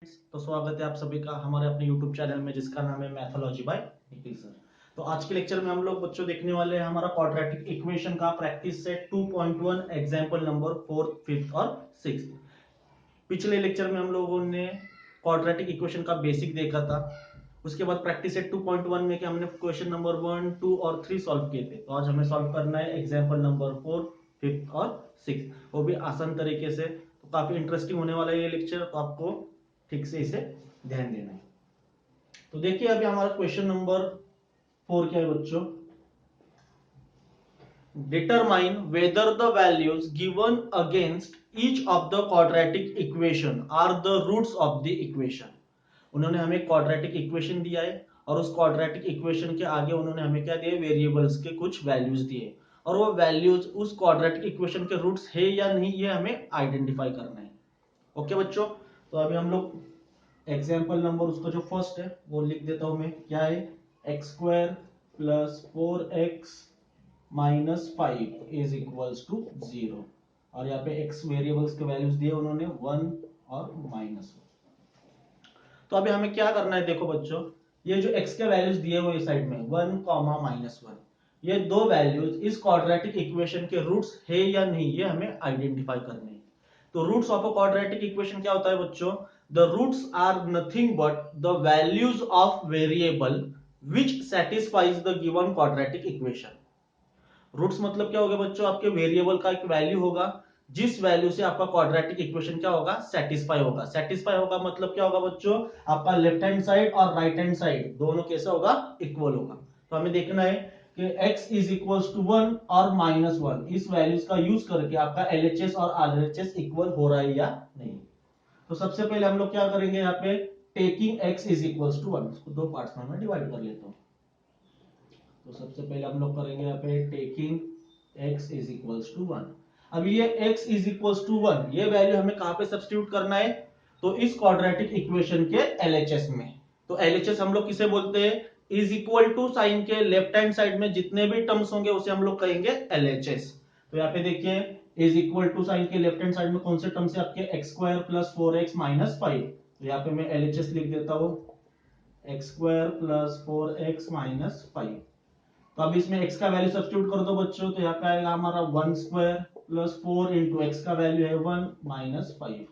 तो स्वागत है आप सभी का हमारे अपने YouTube चैनल में जिसका नाम है मैथोलॉजी बाय निखिल सर। तो आज के लेक्चर में हम लोग बच्चों देखने वाले हैं हमारा क्वाड्रेटिक इक्वेशन का practice set 2.1 example number 4th, 5th और 6th। पिछले लेक्चर में हम लोगों ने क्वाड्रेटिक इक्वेशन का बेसिक देखा था। उसके बाद प्रैक्टिस सेट 2.1 में हमने क्वेश्चन नंबर 1, 2 और 3 सॉल्व किए थे। तो आज हमें सॉल्व करना है एग्जाम्पल नंबर 4, 5th और 6th, वो भी आसान तरीके से। तो काफी इंटरेस्टिंग होने वाला है ये लेक्चर, तो आपको ठीक से इसे ध्यान देना है। तो देखिए अभी हमारा क्वेश्चन नंबर 4 क्या है बच्चों। Determine whether the values given against each of the quadratic equation are the roots of the equation. उन्होंने हमें क्वाड्रेटिक इक्वेशन दिया है और उस क्वाड्रेटिक इक्वेशन के आगे उन्होंने हमें क्या दिया, वेरिएबल्स के कुछ वैल्यूज दिए और वो वैल्यूज उस क्वाड्रेटिक इक्वेशन के रूट्स है या नहीं ये हमें आइडेंटिफाई करना है। ओके बच्चों, तो अभी हम लोग एग्जाम्पल नंबर उसका जो फर्स्ट है वो लिख देता हूं मैं। क्या है, x square plus 4x minus 5 is equals to 0। और यहाँ पे x वेरिएबल्स के वैल्यूज दिए उन्होंने 1 और -1। तो अभी हमें क्या करना है, देखो बच्चों, ये जो x के वैल्यूज दिए हुए साइड में 1, -1, ये दो वैल्यूज इस क्वाड्रेटिक इक्वेशन के रूट्स है या नहीं ये हमें आइडेंटिफाई करने हैं। तो roots of a quadratic equation क्या होता है बच्चों, the roots are nothing but the values of variable which satisfies the given quadratic equation. Roots मतलब क्या होगा बच्चों, आपके वेरिएबल का एक वैल्यू होगा जिस वैल्यू से आपका क्वाड्रेटिक इक्वेशन क्या होगा, सेटिस्फाई होगा। सेटिस्फाई होगा मतलब क्या होगा बच्चों, आपका लेफ्ट हैंड साइड और राइट हैंड साइड दोनों कैसा होगा, इक्वल होगा। तो हमें देखना है कि x इज इक्वल टू 1 और -1, इस वैल्यूज का यूज करके आपका LHS और RHS इक्वल हो रहा है या नहीं। तो सबसे पहले हम लोग क्या करेंगे, यहाँ पे taking x is equal to 1, इसको दो पार्ट्स में मैं डिवाइड कर लेता हूँ। तो सबसे पहले हम लोग करेंगे यहाँ पे taking x is equal to 1। अब ये x इज इक्वल टू 1 ये वैल्यू हमें कहां पे सब्स्टिट्यूट करना है, तो इस क्वाड्रेटिक इक्वेशन के LHS में। तो LHS हम लोग किसे बोलते हैं, इज इक्वल टू साइन के लेफ्ट हैंड साइड में जितने भी टर्म्स होंगे उसे हम लोग कहेंगे LHS। तो यहाँ पे देखिए इज इक्वल टू साइन के लेफ्ट हैंड साइड में कौन से टर्म्स है आपके, x square plus 4x minus 5। तो यहाँ पे मैं LHS लिख देता हूं, x square plus 4x minus 5। तो अब इसमें x का वैल्यू सब्स्टिट्यूट कर दो बच्चों, तो यहाँ पे आएगा हमारा 1 स्क्वायर प्लस 4 इंटू एक्स का वैल्यू है 1 minus 5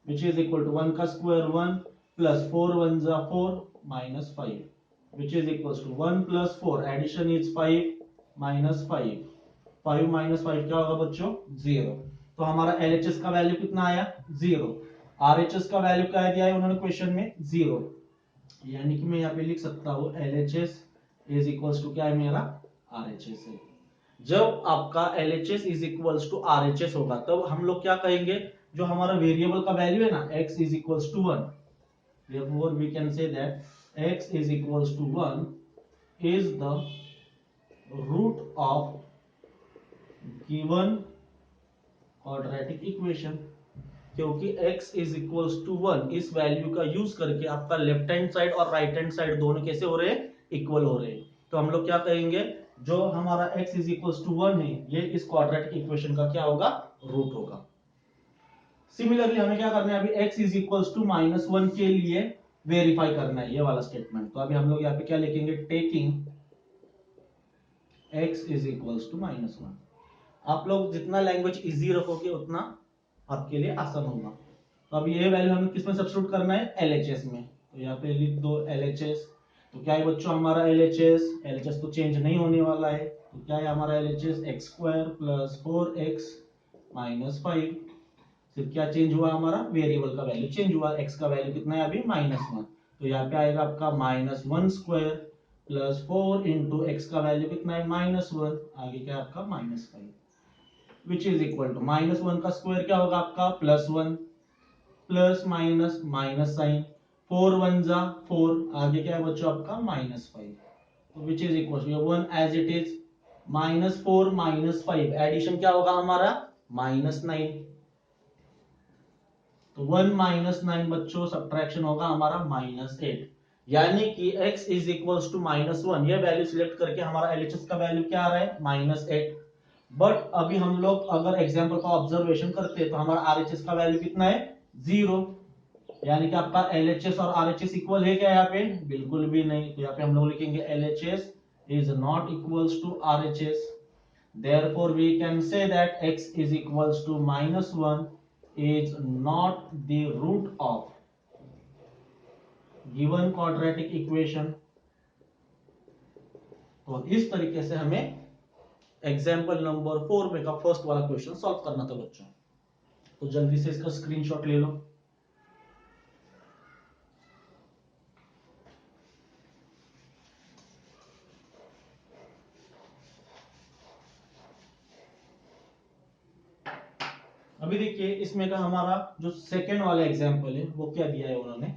which is equal to 1 का स्क्वायर 1 प्लस 4 1 जा 4 minus 5 which is equal to 1 plus 4 addition is 5 minus 5। 5 minus 5 क्या होगा बच्चों, 0। तो हमारा LHS का वैल्यू कितना आया, 0। RHS का वैल्यू क्या दिया है उन्होंने क्वेश्चन में, 0। यानी कि मैं यहाँ पे लिख सकता हूँ LHS इज इक्वल्स टू क्या है मेरा, RHS है। जब आपका LHS is equals to RHS होगा तब हम लोग क्या कहेंगे, जो हमारा वेरिएबल का वैल्यू है ना x is equals to 1, therefore we can say that x is equals to 1 is the root of given quadratic equation। क्योंकि x is equals to 1 इस वैल्यू का यूज करके आपका लेफ्ट हैंड साइड और right hand side दोनों कैसे हो रहे हैं, इक्वल हो रहे हैं। तो हम लोग क्या कहेंगे, जो हमारा x is equals to 1 है ये इस क्वाड्रेटिक इक्वेशन का क्या होगा, रूट होगा। सिमिलरली हमें क्या करना है, अभी x is equals to -1 के लिए वेरीफाई करना है ये वाला स्टेटमेंट। तो अभी हम लोग यहाँ पे क्या लिखेंगे, taking x is equals to -1। आप लोग जितना लैंग्वेज इजी रखोगे उतना आपके लिए आसान होगा। तो अब ये वैल्यू हमें किसमें सब्स्टिट्यूट करना है, LHS में। तो यहाँ पे लिख दो LHS। तो क्या है बच्चों हमारा LHS तो चेंज नहीं होने वाला है। तो क्या है हमारा LHS, x square plus 4x minus 5। सिर्फ क्या चेंज हुआ, हमारा वेरिएबल का वैल्यू चेंज हुआ। x का वैल्यू कितना है अभी, -1। तो यहाँ पे आएगा आपका -1 स्क्वायर प्लस 4 इंटू एक्स का वैल्यू कितना है, -1। आगे क्या आपका -5 विच इज इक्वल टू -1 का स्क्वायर क्या होगा आपका, +1 प्लस माइनस माइनस साइन 4 1 जा 4, आगे क्या है बच्चों आपका -5। तो which is equal to 1 as it is, -4 -5 addition क्या होगा हमारा, -9। तो 1 -9 बच्चों सब्ट्रैक्शन होगा हमारा -8। यानी कि x इज इक्वल्स टू -1 ये वैल्यू सिलेक्ट करके हमारा LHS का वैल्यू क्या आ रहा है, -8। बट अभी हम लोग अगर एग्जांपल का ऑब्जर्वेशन करते हैं तो हमारा RHS का वैल्यू कितना है, 0। यानी कि आपका LHS और RHS इक्वल है क्या यहाँ पे? बिल्कुल भी नहीं। तो यहाँ पे हम लोग लिखेंगे LHS is not equals to RHS. Therefore, we can say that x is equals to -1 is not the root of given quadratic equation. तो इस तरीके से हमें एग्जाम्पल नंबर 4 में का फर्स्ट वाला क्वेश्चन सॉल्व करना था बच्चों। तो जल्दी से इसका स्क्रीनशॉट ले लो। अभी देखिए इसमें का हमारा जो सेकेंड वाला एग्जाम्पल है वो क्या दिया है उन्होंने,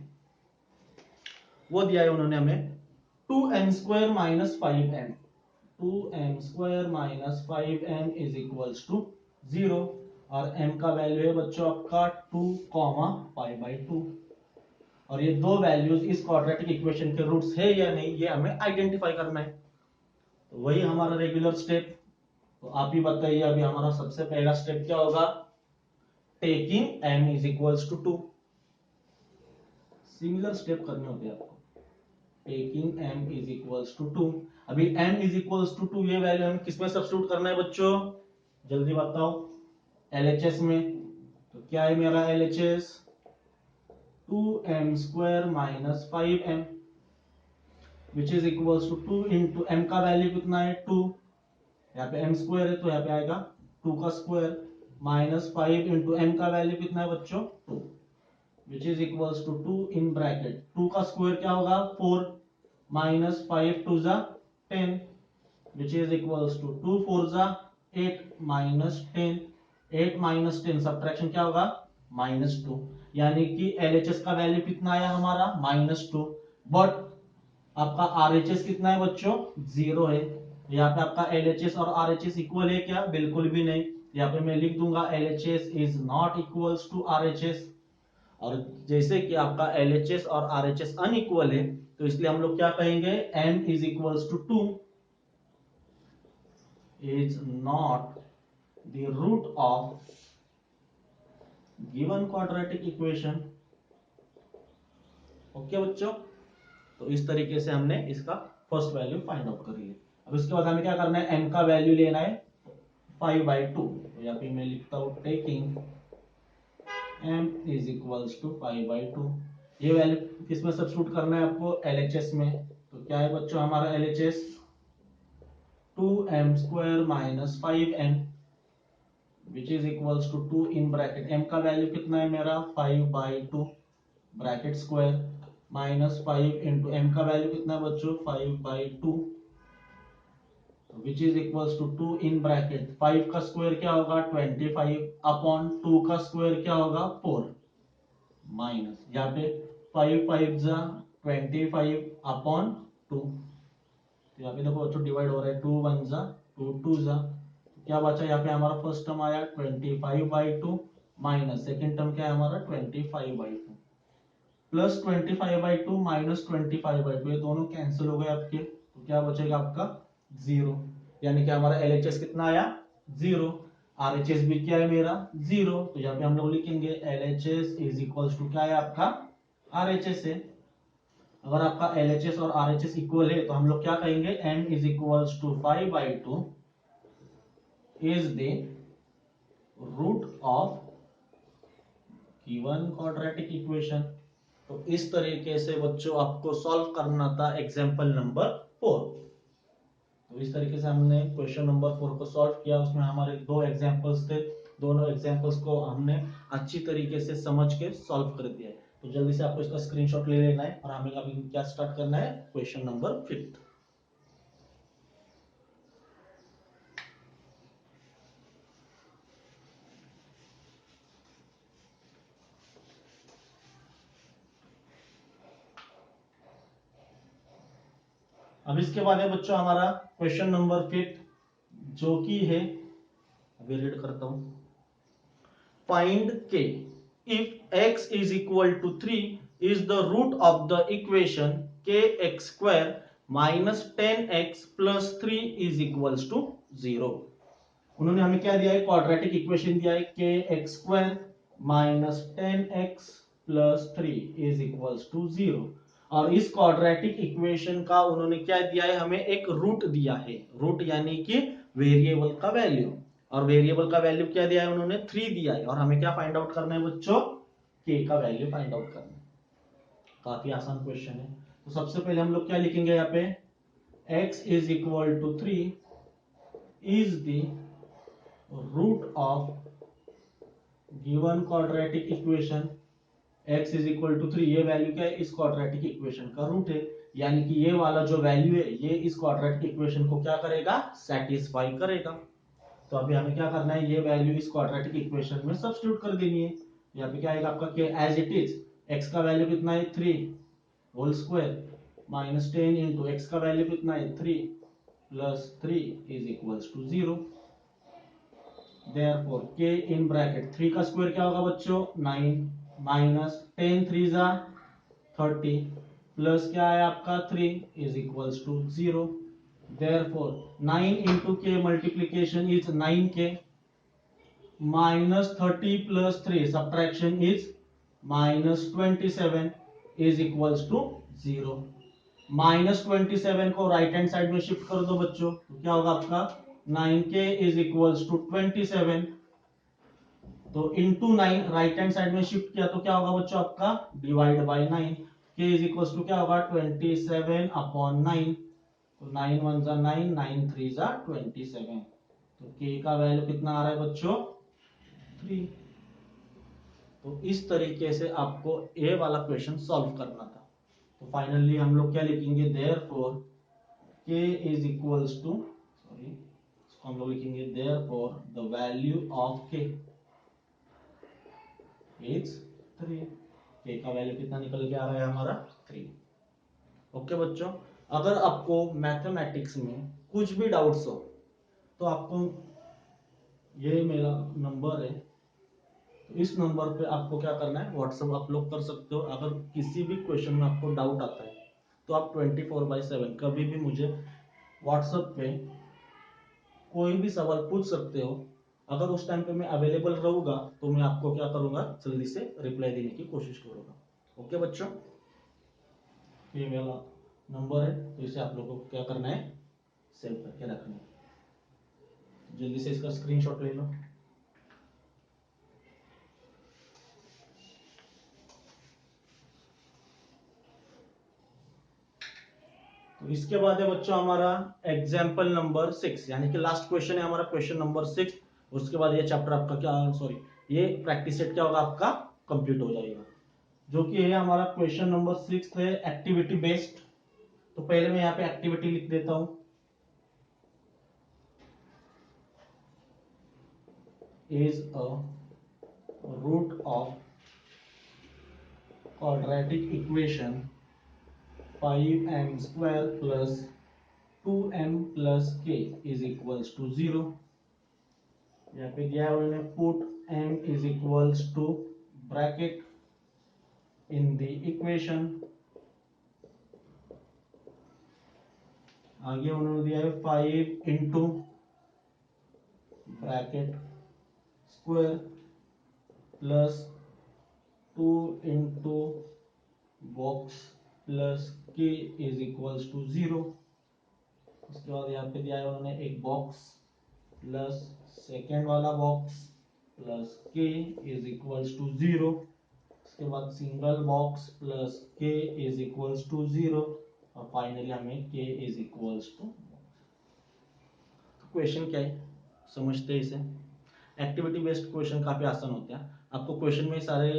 वो दिया है उन्होंने हमें 2m² - 5m 2m² - 5m is equals to 0 और m का वैल्यू है बच्चों आपका 2, π/2 और ये दो वैल्यूज इस क्वाड्रेटिक इक्वेशन के रूट्स है या नहीं ये हमें आइडेंटिफाई करना है। तो वही हमारा रेगुलर स्टेप। तो आप ही बताइए अभी हमारा सबसे पहला स्टेप क्या होगा? Taking m is equals to 2। Similar step करने होते हैं आपको। Taking m is equals to 2। अभी m इज इक्वल्स टू 2 ये वैल्यू हमें किसमें सब्स्टिट्यूट करना है बच्चों? जल्दी बताओ। LHS में। तो क्या है मेरा LHS? 2m² - 5m which is equals to 2 into m का वैल्यू कितना है? 2। यहाँ पे m² है तो यहाँ पे आएगा 2 का स्क्वायर -5 इंटू m का वैल्यू कितना है बच्चों? 2 which is equals to 2 in bracket 2 का स्क्वायर क्या होगा? 4 -5 2 जा 10 विच इज इक्वल्स टू 2 4 जा 8 -10 8 -10 सब्ट्रैक्शन क्या होगा? -2 यानी कि LHS का वैल्यू कितना आया हमारा? -2। बट आपका RHS कितना है बच्चों? 0 है। यहाँ पे आपका LHS और RHS इक्वल है क्या? बिल्कुल भी नहीं। यहाँ पे मैं लिख दूंगा LHS is not equals to RHS। और जैसे कि आपका LHS और RHS अनइक्वल है तो इसलिए हम लोग क्या कहेंगे? m is equals to 2 is not the root of given quadratic equation. Okay बच्चों, तो इस तरीके से हमने इसका फर्स्ट वैल्यू फाइंड आउट कर लिया। अब इसके बाद हमें क्या करना है? m का वैल्यू लेना है 5/2। तो यहाँ पे मैं लिखता हूं taking m is equals to 5/2। ये वैल्यू किसमें सब्स्टिट्यूट करना है आपको? LHS में। तो क्या है बच्चों हमारा LHS? 2m² - 5m which is equals to 2 in bracket m का वैल्यू कितना है मेरा? 5/2 ब्रैकेट स्क्वायर -5 इंटू m का वैल्यू कितना है बच्चों? 5/2 which is equals to 2 in bracket 5 का स्क्वायर क्या होगा? 25 अपॉन 2 का स्क्वायर क्या होगा? 4 माइनस यहाँ पे 5 5 जा 25 अपॉन 2। तो यहाँ पे देखो बच्चों डिवाइड हो रहा है 2 1 जा 2 2 जा क्या बचा? यहाँ पे हमारा फर्स्ट टर्म आया 25/2 माइनस सेकेंड टर्म क्या है हमारा? 25/2 प्लस 25/2 माइनस 25/2 ये दोनों कैंसिल हो गए आपके। तो क्या बचेगा आपका? 0। यानी कि हमारा LHS कितना आया? 0। RHS भी क्या है मेरा? 0। तो यहाँ पे हम लोग लिखेंगे LHS इज इक्वल्स टू क्या है आपका? RHS है। अगर आपका LHS और RHS इक्वल है तो हम लोग क्या कहेंगे? m is equals to 5/2 is the root of given quadratic equation। तो इस तरीके से बच्चों आपको सॉल्व करना था एग्जाम्पल नंबर 4। तो इस तरीके से हमने क्वेश्चन नंबर 4 को सॉल्व किया। उसमें हमारे दो एग्जाम्पल्स थे, दोनों एग्जाम्पल्स को हमने अच्छी तरीके से समझ के सॉल्व कर दिया है। तो जल्दी से आपको इसका स्क्रीनशॉट ले लेना है और हमें अभी क्या स्टार्ट करना है? Question number 5। अब इसके बाद है बच्चों हमारा क्वेश्चन नंबर 5 जो कि है, अभी रीड करता हूं। Find k if x is equal to 3 is the root of the equation kx² minus 10x plus 3 is equals to 0। उन्होंने हमें क्या दिया है? क्वाड्रेटिक इक्वेशन दिया है kx² minus 10x plus 3 is equals to 0। और इस क्वाड्रेटिक इक्वेशन का उन्होंने क्या दिया है, हमें एक रूट दिया है, रूट यानी कि वेरिएबल का वैल्यू। और वेरिएबल का वैल्यू क्या दिया है उन्होंने, 3 दिया है। और हमें क्या फाइंड आउट करना है बच्चों, के का वैल्यू फाइंड आउट करना है। काफी आसान क्वेश्चन है। तो सबसे पहले हम लोग क्या लिखेंगे यहाँ पे, x is equal to 3 is the root of given quadratic equation. x is equal to 3, ये वैल्यू क्या है, इस क्वाड्रेटिक इक्वेशन का रूट है। यानी कि ये वाला जो वैल्यू है ये इस क्वाड्रेटिक इक्वेशन को क्या करेगा, सेटिस्फाई करेगा। तो अभी हमें क्या करना है, ये वैल्यू इस क्वाड्रेटिक इक्वेशन में सब्स्टिट्यूट कर देनी है। यहाँ पे क्या आएगा आपका, k as it is, x का वैल्यू कितना है 3 whole square minus 10 into x का वैल्यू कितना है 3 plus 3 is equals to 0। Therefore k in bracket 3 का स्क्वायर क्या होगा बच्चों, 9 माइनस 10 3 जा 30 प्लस क्या है आपका 3 is equals to 0। Therefore 9 into k multiplication is 9k minus 30 plus 3 subtraction is minus 27 is equals to 0। Minus 27 को राइट हैंड साइड में शिफ्ट कर दो बच्चों, तो क्या होगा आपका 9k इज इक्वल्स टू 27। तो इंटू 9 राइट हैंड साइड में शिफ्ट किया तो क्या होगा बच्चों आपका, divide by 9। k is equals to क्या होगा 27 अपॉन 9। तो 9 1 जा 9, 9 3 जा 27। तो k का वैल्यू कितना आ रहा है बच्चों, 3। तो इस तरीके से आपको ए वाला क्वेश्चन सॉल्व करना था। तो फाइनली हम लोग क्या लिखेंगे, therefore k is equals to, sorry इसको हम लोग लिखेंगे therefore the value of k is 3। k का वैल्यू कितना निकल के आ रहा है हमारा 3। ओके बच्चों, अगर आपको मैथमेटिक्स में कुछ भी डाउट्स हो तो आपको, ये मेरा नंबर है, तो इस नंबर पे आपको क्या करना है, व्हाट्सएप आप लोग कर सकते हो। अगर किसी भी क्वेश्चन में आपको डाउट आता है तो आप 24/7 कभी भी मुझे व्हाट्सएप पे कोई भी सवाल पूछ सकते हो। अगर उस टाइम पे मैं अवेलेबल रहूंगा तो मैं आपको क्या करूंगा, जल्दी से रिप्लाई देने की कोशिश करूंगा। ओके बच्चों, ये मेरा नंबर है, तो इसे आप लोगों को क्या करना है, सेव करके रखना है। जल्दी से इसका स्क्रीनशॉट ले लो। तो इसके बाद है बच्चों हमारा एग्जाम्पल नंबर 6, यानी कि लास्ट क्वेश्चन है हमारा, क्वेश्चन नंबर 6। उसके बाद ये चैप्टर आपका क्या, सॉरी ये प्रैक्टिस सेट क्या होगा आपका, कंप्लीट हो जाएगा। जो कि है हमारा क्वेश्चन नंबर 6 है एक्टिविटी बेस्ड। तो पहले मैं यहाँ पे एक्टिविटी लिख देता हूं, is a root of quadratic equation 5m square plus 2m plus k is equals to 0। यहाँ पे दिया है उन्होंने put m is equals to bracket in the equation. आगे उन्होंने दिया है 5 into bracket square plus 2 into box plus k is equals to 0। उसके बाद यहाँ पे दिया है उन्होंने एक बॉक्स प्लस सेकेंड वाला box plus k is equals to 0। उसके बाद single box plus k is equals to 0 और फाइनली हमें k is equals to. Question क्या है समझते हैं इसे। एक्टिविटी बेस्ड क्वेश्चन काफी आसान होते हैं। आपको क्वेश्चन में सारे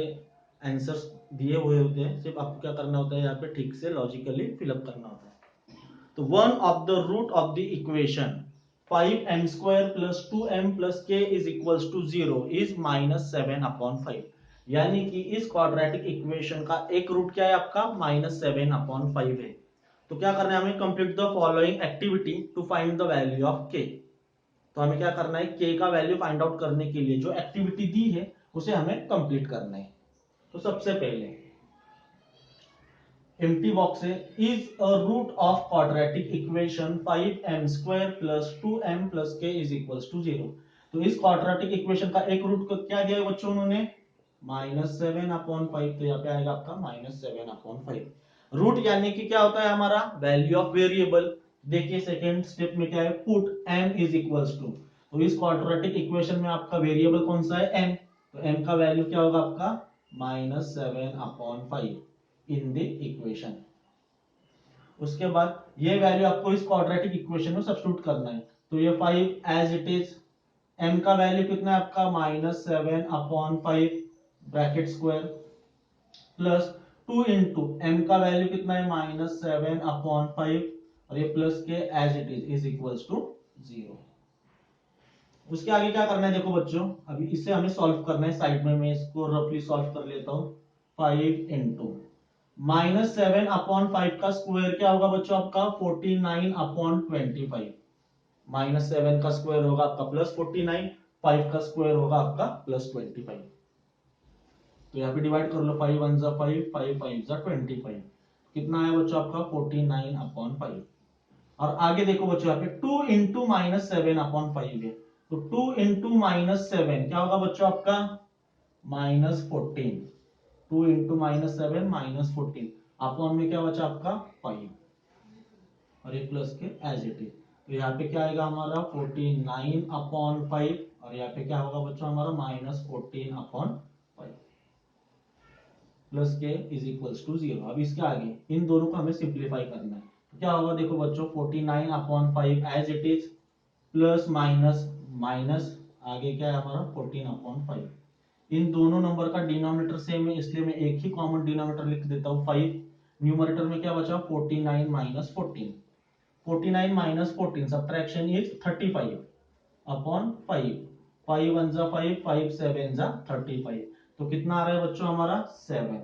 आंसर्स दिए हुए होते हैं, सिर्फ आपको क्या करना होता है, यहाँ पे ठीक से लॉजिकली फिलअप करना होता है। तो one of the root of the equation 5m square plus 2m plus k is equals to 0 is -7/5। यानी कि इस क्वाड्रेटिक इक्वेशन का एक रूट क्या है आपका, -7/5 है। तो क्या करना है हमें, complete the following activity to find the value of k। तो हमें क्या करना है, k का वैल्यू फाइंड आउट करने के लिए जो एक्टिविटी दी है उसे हमें कंप्लीट करना है। तो सबसे पहले एम्प्टी बॉक्स है, is a root of quadratic equation 5m square plus 2m plus k is equals to 0। तो इस क्वाड्रेटिक इक्वेशन का एक रूट क्या दिया है बच्चों उन्होंने, -7/5, तो यहाँ पे आएगा आपका -7/5। रूट यानी कि क्या होता है हमारा वैल्यू ऑफ वेरिएबल। देखिए सेकेंड स्टेप में क्या है, put m is equals to, तो इस क्वाड्रेटिक इक्वेशन में आपका वेरिएबल कौन सा है, m, तो m का वैल्यू क्या होगा आपका -7/5 इन द इक्वेशन। उसके बाद ये वैल्यू आपको इस क्वाड्रेटिक इक्वेशन में सब्स्टिट्यूट करना है, तो ये 5 एज इट इज, m का वैल्यू कितना है आपका -7/5 bracket square plus 2 into m का वैल्यू कितना है -7/5 और ये plus k as it is equals to 0। उसके आगे क्या करना है देखो बच्चों, अभी इसे हमें सॉल्व करना है, साइड में मैं इसको रफली सॉल्व कर लेता हूं। 5 इंटू -7/5 का स्क्वायर क्या होगा बच्चों आपका 49/25, -7 का स्क्वायर होगा आपका +49, 5 का स्क्वायर होगा आपका +25। तो यहाँ पे डिवाइड कर लो, 5 1 जा 5, 5 5 जा 25, कितना है बच्चों आपका 49/5। और आगे देखो बच्चों यहाँ पे 2 इंटू -7/5 है, तो 2 इंटू -7 क्या होगा बच्चों आपका -14, 2 इंटू -7 -14, अपॉन में क्या बचा आपका 5 और ये plus k as it is, तो यहाँ पे क्या आएगा हमारा 49/5 और यहाँ पे क्या होगा बच्चों हमारा -14/5 प्लस के इज इक्वल्स टू 0। अब इसके आगे इन दोनों को हमें सिंप्लीफाई करना है, तो क्या होगा देखो बच्चों 49/5 as it is plus minus minus आगे क्या है हमारा 14/5। इन दोनों नंबर का डिनोमिनेटर सेम है इसलिए मैं एक ही कॉमन डिनोमिनेटर लिख देता हूँ 5। न्यूमरेटर में क्या बचा 49 माइनस 14, 49 माइनस 14 सब्ट्रैक्शन इज 35/5, 5 1 जा 5, 5 7 जा 35, तो कितना आ रहा है बच्चों हमारा 7।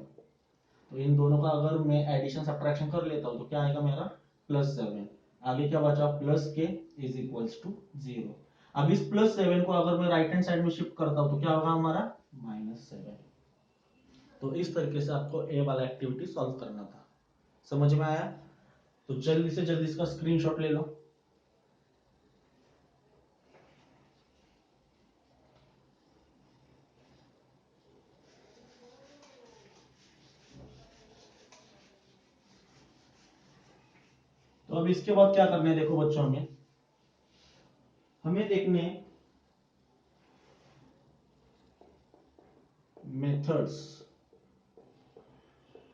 तो इन दोनों का अगर मैं एडिशन सब्ट्रैक्शन कर लेता हूँ तो क्या आएगा मेरा +7, आगे क्या बचा प्लस के इज इक्वल्स टू 0। अब इस +7 को अगर मैं राइट हैंड साइड में शिफ्ट करता हूं तो क्या होगा हमारा -7। तो इस तरीके से आपको ए वाला एक्टिविटी सॉल्व करना था, समझ में आया? तो जल्दी से जल्दी इसका स्क्रीनशॉट ले लो। तो अब इसके बाद क्या करना है देखो बच्चों, हमें देखने methods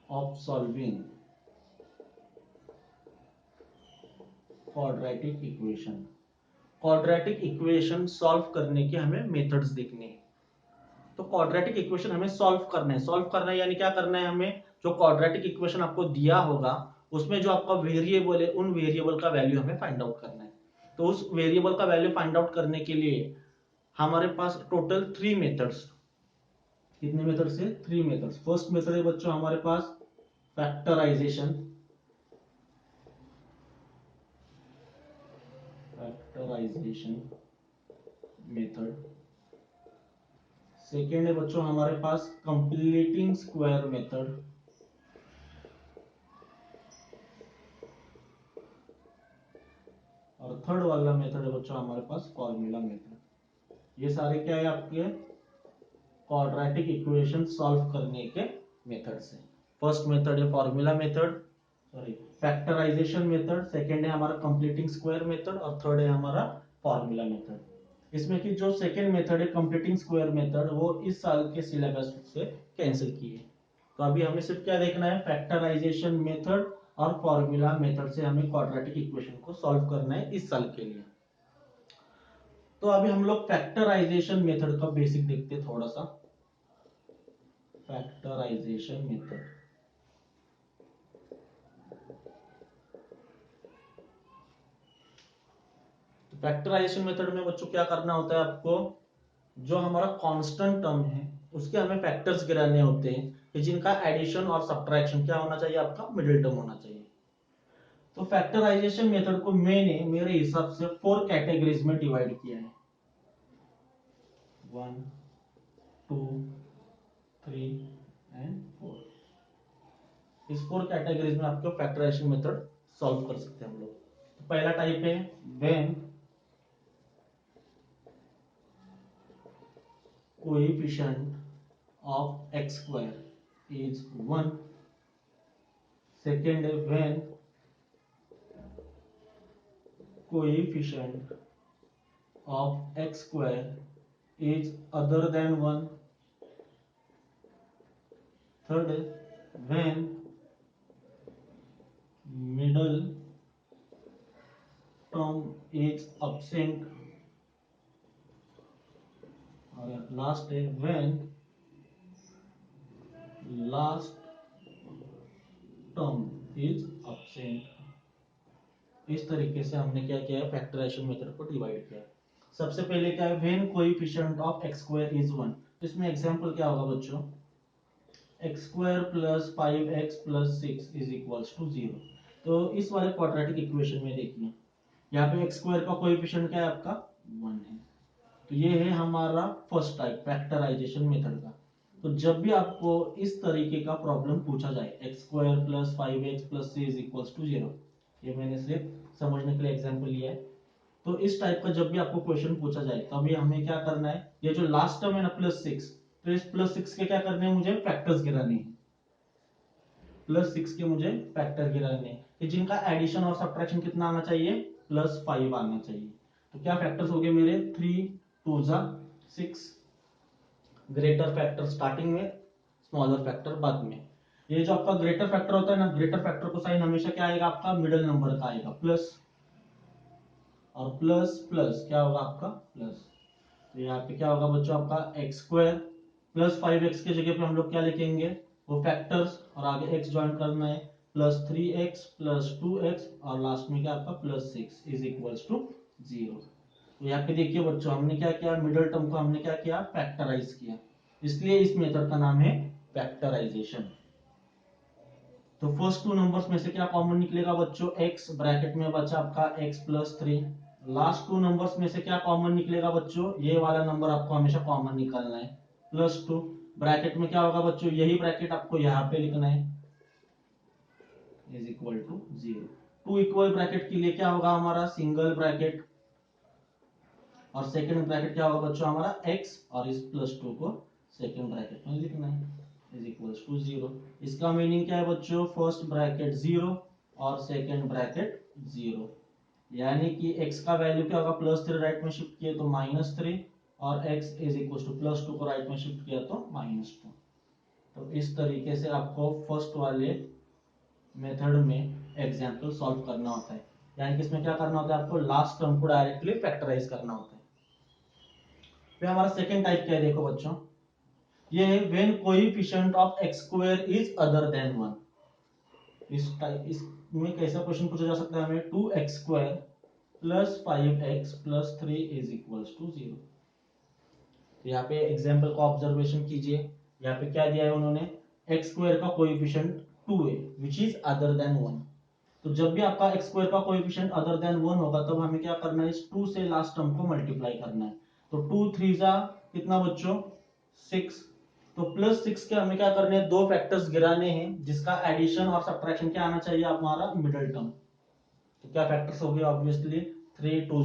of solving quadratic equation. Quadratic equation solve करने के हमें मेथड्स देखने हैं। तो क्वाड्रेटिक इक्वेशन हमें सॉल्व करना है, सॉल्व करना है यानी क्या करना है, हमें जो क्वाड्रेटिक इक्वेशन आपको दिया होगा उसमें जो आपका वेरिएबल है उन वेरिएबल का वैल्यू हमें फाइंड आउट करना है। तो उस वेरिएबल का वैल्यू फाइंड आउट करने के लिए हमारे पास टोटल 3 मेथड्स, कितने मेथड्स है 3 मेथड्स। फर्स्ट मेथड है बच्चों हमारे पास फैक्टराइजेशन, फैक्टराइजेशन मेथड। सेकेंड है बच्चों हमारे पास कंप्लीटिंग स्क्वायर मेथड, और थर्ड वाला मेथड है बच्चों हमारे पास फॉर्मूला मेथड। ये सारे क्या है आपके क्वाड्रेटिक इक्वेशन सॉल्व करने के मेथड्स हैं। फर्स्ट मेथड है formula method, sorry factorization method, second है हमारा कंप्लीटिंग स्क्वायर मेथड और थर्ड है हमारा फॉर्मूला मेथड। इसमें कि जो सेकंड मेथड है कंप्लीटिंग स्क्वायर मेथड वो इस साल के सिलेबस से कैंसिल किए, तो अभी हमें सिर्फ क्या देखना है फैक्टराइजेशन मेथड और फॉर्मूला मेथड से हमें क्वाड्रेटिक इक्वेशन को सॉल्व करना है इस साल के लिए। तो अभी हम लोग फैक्टराइजेशन मेथड का बेसिक देखते हैं थोड़ा सा। फैक्टराइजेशन मेथड, फैक्टराइजेशन मेथड में बच्चों क्या करना होता है आपको, जो हमारा कांस्टेंट टर्म है उसके हमें फैक्टर्स गिराने होते हैं कि जिनका एडिशन और सब्ट्रैक्शन क्या होना चाहिए आपका मिडिल टर्म होना चाहिए। तो फैक्टराइजेशन मेथड को मैंने मेरे हिसाब से 4 कैटेगरीज में डिवाइड किया है, 1 2 3 एंड 4। इस 4 कैटेगरीज में आपको फैक्टराइजेशन मेथड सॉल्व कर सकते हैं हम लोग। तो पहला टाइप है when coefficient of x square is 1. Second है when coefficient of x square is other than 1. Third है when middle term is absent. और लास्ट है when last term is absent. इस तरीके से हमने क्या किया है, फैक्टराइजेशन मेथड को डिवाइड किया है। सबसे पहले क्या है, when coefficient of x square is 1। इसमें एग्जांपल क्या होगा बच्चों, x square plus 5x plus 6 is equals to 0। तो इस वाले क्वाड्रेटिक इक्वेशन में देखिए यहाँ पे x स्क्वायर का कोएफिशिएंट क्या है आपका 1 है। तो ये है हमारा फर्स्ट टाइप फैक्टराइजेशन मेथड का। तो जब भी आपको इस तरीके का प्रॉब्लम पूछा जाए x square plus 5x plus 6 is equals to 0, ये मैंने सिर्फ समझने के लिए एग्जांपल लिया है। तो इस टाइप का जब भी आपको क्वेश्चन पूछा जाए तभी हमें क्या करना है, ये जो लास्ट टर्म है ना +6, तो इस +6 के क्या करने हैं, मुझे फैक्टर्स गिराने हैं। +6 के मुझे फैक्टर गिराने हैं कि जिनका एडिशन और सब्ट्रैक्शन कितना आना चाहिए, +5 आना चाहिए। तो क्या फैक्टर्स हो गए मेरे, 3 2 6, ग्रेटर फैक्टर स्टार्टिंग में, स्मॉलर फैक्टर बाद में। ये जो आपका ग्रेटर फैक्टर होता है ना, ग्रेटर फैक्टर को साइन हमेशा क्या आएगा आपका, मिडिल नंबर का आएगा प्लस, और प्लस प्लस क्या होगा आपका प्लस। तो यहाँ पे क्या होगा बच्चों आपका x स्क्वायर प्लस 5x की जगह पे हम लोग क्या लिखेंगे, वो फैक्टर्स, और आगे x ज्वाइन करना है, +3x प्लस 2x और लास्ट में क्या आपका +6 इज इक्वल्स टू 0। तो यहाँ पे देखिए बच्चों हमने क्या किया, मिडिल टर्म को हमने क्या किया, फैक्टराइज किया। इसलिए इस मेथड का नाम है फैक्टराइजेशन। तो फर्स्ट टू नंबर्स में से क्या कॉमन निकलेगा बच्चों, x ब्रैकेट में बचा आपका x plus 3। Last to numbers में से क्या कॉमन निकलेगा बच्चों, ये वाला नंबर आपको हमेशा कॉमन निकालना है, +2। ब्रैकेट में क्या होगा बच्चों, यही ब्रैकेट आपको यहाँ पे लिखना है, is equal to 0। Two equal bracket के लिए क्या होगा हमारा, सिंगल ब्रैकेट, और सेकंड ब्रैकेट क्या होगा बच्चों हमारा x, और इस +2 को सेकंड ब्रैकेट में लिखना है, इज इक्वल्स टू 0। इसका मीनिंग क्या है बच्चों, फर्स्ट ब्रैकेट 0 और सेकंड ब्रैकेट 0, यानी कि x का वैल्यू क्या होगा, +3 राइट में शिफ्ट किया तो -3, और x इज इक्वल्स टू +2 को राइट में शिफ्ट किया तो -2। तो इस तरीके से आपको फर्स्ट वाले मेथड में एग्जाम्पल सॉल्व करना होता है, यानी कि इसमें क्या करना होता है, आपको लास्ट टर्म को डायरेक्टली फैक्टराइज करना होता है। फिर हमारा सेकंड टाइप क्या है, देखो बच्चों, ये है when coefficient of x square is other than 1। इसमें कैसा क्वेश्चन पूछा जा सकता है हमें, 2x square plus 5x plus 3 is equals to 0। यहाँ पे एग्जांपल को ऑब्जर्वेशन कीजिए, यहाँ पे क्या दिया है उन्होंने, x स्क्वायर का कोएफिशिएंट 2 है विच इज अदर देन 1। तो जब भी आपका x स्क्वायर का कोएफिशिएंट अदर देन 1 होगा तब हमें क्या करना है, इस 2 से लास्ट टर्म को मल्टीप्लाई करना है। तो 2 3 जा कितना बच्चों 6, तो +6 के हमें क्या करने हैं, दो फैक्टर्स गिराने हैं जिसका एडिशन और सब्ट्रैक्शन क्या आना चाहिए हमारा, मिडिल टर्म। तो क्या फैक्टर्स हो गए, ऑब्वियसली 3 2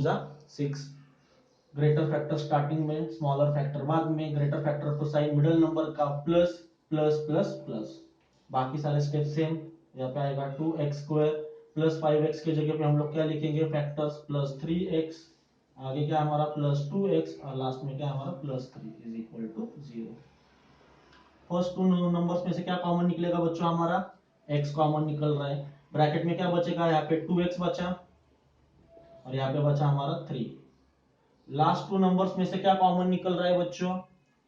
6, ग्रेटर फैक्टर स्टार्टिंग में, स्मॉलर फैक्टर बाद में, ग्रेटर फैक्टर को साइन मिडिल नंबर का प्लस प्लस प्लस प्लस, बाकी सारे स्टेप सेम। यहाँ पे आएगा 2x स्क्वायर प्लस 5x की जगह पे हम लोग क्या लिखेंगे, फैक्टर्स +3x, आगे क्या हमारा +2x, और लास्ट में क्या हमारा +3 is equal to 0। First two numbers में से क्या कॉमन निकलेगा बच्चों हमारा, x कॉमन निकल रहा है। ब्रैकेट में क्या बचेगा, यहाँ पे 2x बचा, और यहाँ पे बचा हमारा 3। लास्ट टू नंबर्स में से क्या कॉमन निकल रहा है बच्चों,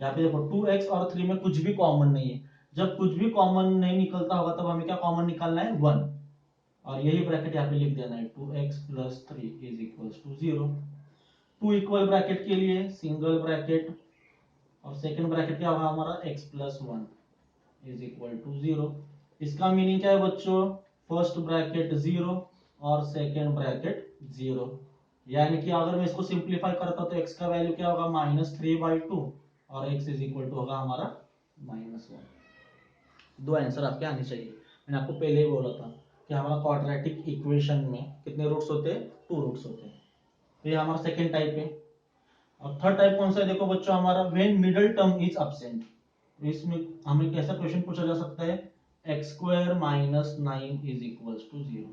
यहाँ पे देखो 2x और 3 में कुछ भी कॉमन नहीं है। जब कुछ भी कॉमन नहीं निकलता होगा तब हमें क्या कॉमन निकालना है, 1, और यही ब्रैकेट यहाँ पे लिख देना है, 2x plus 3 is equals to 0। Two equal bracket के लिए सिंगल ब्रैकेट, और सेकंड ब्रैकेट क्या होगा हमारा, x plus 1 is equal to 0। इसका मीनिंग क्या है बच्चों, फर्स्ट ब्रैकेट 0 और सेकंड ब्रैकेट 0, यानी कि अगर मैं इसको सिंप्लीफाई करता तो x का वैल्यू क्या होगा, -3/2, और x इज इक्वल टू होगा हमारा -1। दो आंसर आपके आने चाहिए। मैंने आपको पहले ही बोला था कि हमारा क्वाड्रेटिक इक्वेशन में कितने रूट्स होते हैं, 2 रूट्स होते हैं। तो ये हमारा सेकंड टाइप है। और थर्ड टाइप कौन सा है, देखो बच्चों हमारा when middle term is absent. इसमें हमें कैसा क्वेश्चन पूछा जा सकता है, x square minus 9 is equal to 0,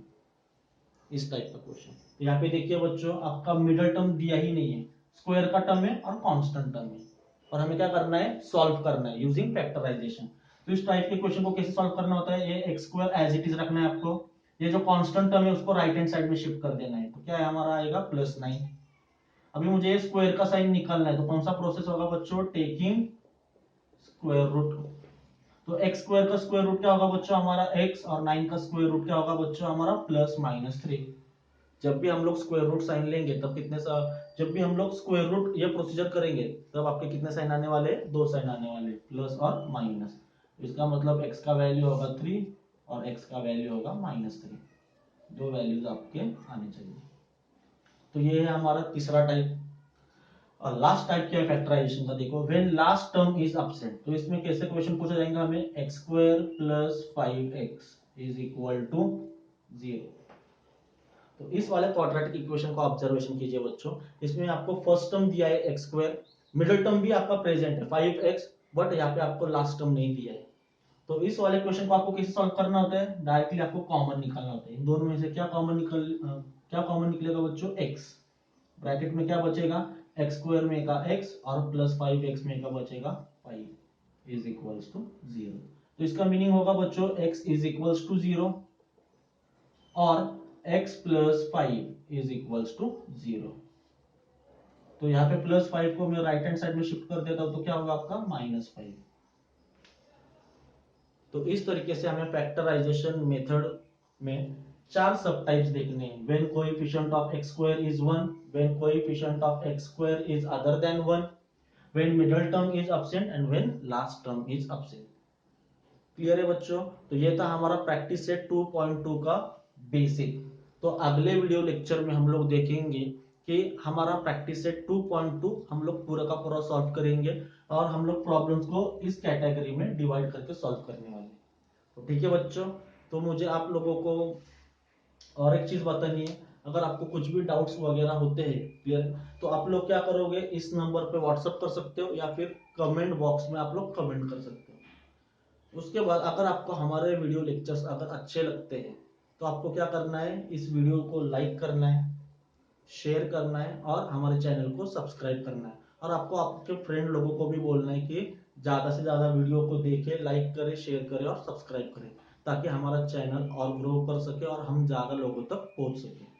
इस टाइप का क्वेश्चन। यहाँ पे देखिए बच्चों, आपका मिडल टर्म दिया ही नहीं है, स्क्वायर का टर्म है और कांस्टेंट टर्म है, और हमें क्या करना है, सॉल्व करना है यूजिंग फैक्टराइजेशन। तो इस टाइप के क्वेश्चन को कैसे सॉल्व करना होता है, ये x square as it is रखना है आपको, ये जो कांस्टेंट टर्म है उसको राइट हैंड साइड में शिफ्ट कर देना है, तो क्या है हमारा आएगा +9। अभी मुझे स्क्वायर का साइन निकालना है, तो कौन सा प्रोसेस होगा बच्चों, टेकिंग स्क्वायर रूट। तो एक्स स्क्वायर का स्क्वायर रूट क्या होगा बच्चों हमारा x, और 9 का स्क्वायर रूट क्या होगा बच्चों हमारा +-3। जब भी हम लोग स्क्वायर रूट साइन लेंगे तब कितने सा, जब भी हम लोग स्क्वायर रूट ये प्रोसीजर करेंगे तब आपके कितने साइन आने वाले, 2 साइन आने वाले, प्लस और माइनस। इसका मतलब x का वैल्यू होगा 3 और x का वैल्यू होगा -3, दो वैल्यूज आपके आने चाहिए। तो ये है हमारा तीसरा टाइप। और लास्ट टाइप क्या है फैक्टराइजेशन का, देखो when last term is absent. तो इसमें कैसे क्वेश्चन पूछा जाएगा हमें, x square plus 5x is equal to 0। तो इस वाले क्वाड्रेटिक इक्वेशन को ऑब्जर्वेशन कीजिए बच्चों, इसमें आपको फर्स्ट टर्म दिया है एक्स स्क्वायर, मिडिल टर्म भी आपका प्रेजेंट है 5x, बट यहाँ पे आपको लास्ट टर्म नहीं दिया है। तो इस वाले क्वेश्चन को आपको कैसे सॉल्व करना होता है, डायरेक्टली आपको कॉमन निकालना होता है। इन दोनों में से क्या कॉमन निकलेगा बच्चों, x। ब्रैकेट में क्या बचेगा, एक्स स्क्वायर में का x और +5x में का बचेगा 5 इज इक्वल्स टू 0। तो इसका मीनिंग होगा बच्चों x इज इक्वल्स टू 0 और x plus 5 is equals to 0। तो यहाँ पे +5 को मैं राइट हैंड साइड में शिफ्ट कर देता हूं, तो क्या होगा आपका -5। तो इस तरीके से हमें फैक्टराइजेशन मेथड में 4 सब टाइप्स देखने हैं। When coefficient of x square is 1, when coefficient of x square is other than 1, when middle term is absent and when last term is absent. Clear है बच्चों? तो ये था हमारा प्रैक्टिस सेट 2.2 का बेसिक। तो अगले वीडियो लेक्चर में हम लोग देखेंगे कि हमारा प्रैक्टिस सेट 2.2 हम लोग पूरा का पूरा सॉल्व करेंगे, और हम लोग प्रॉब्लम्स को इस कैटेगरी में डिवाइड करके सॉल्व करने वाले हैं। तो ठीक है बच्चों, तो मुझे आप लोगों को और एक चीज बतानी है, अगर आपको कुछ भी डाउट्स वगैरह होते हैं, क्लियर, तो आप लोग क्या करोगे, इस नंबर पे व्हाट्सअप कर सकते हो या फिर कमेंट बॉक्स में आप लोग कमेंट कर सकते हो। उसके बाद अगर आपको हमारे वीडियो लेक्चर्स अगर अच्छे लगते हैं तो आपको क्या करना है, इस वीडियो को लाइक करना है, शेयर करना है और हमारे चैनल को सब्सक्राइब करना है। और आपको आपके फ्रेंड लोगों को भी बोलना है कि ज्यादा से ज्यादा वीडियो को देखें, लाइक करें, शेयर करें और सब्सक्राइब करें, ताकि हमारा चैनल और ग्रो कर सके और हम ज्यादा लोगों तक पहुंच सके।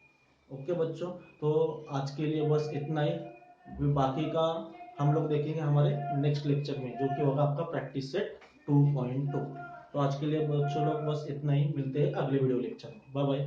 ओके बच्चों, तो आज के लिए बस इतना ही, बाकी का हम लोग देखेंगे हमारे नेक्स्ट लेक्चर में, जो कि होगा आपका प्रैक्टिस सेट 2.2। तो आज के लिए बच्चों लोग बस इतना ही, मिलते हैं अगले वीडियो लेक्चर में। Bye bye.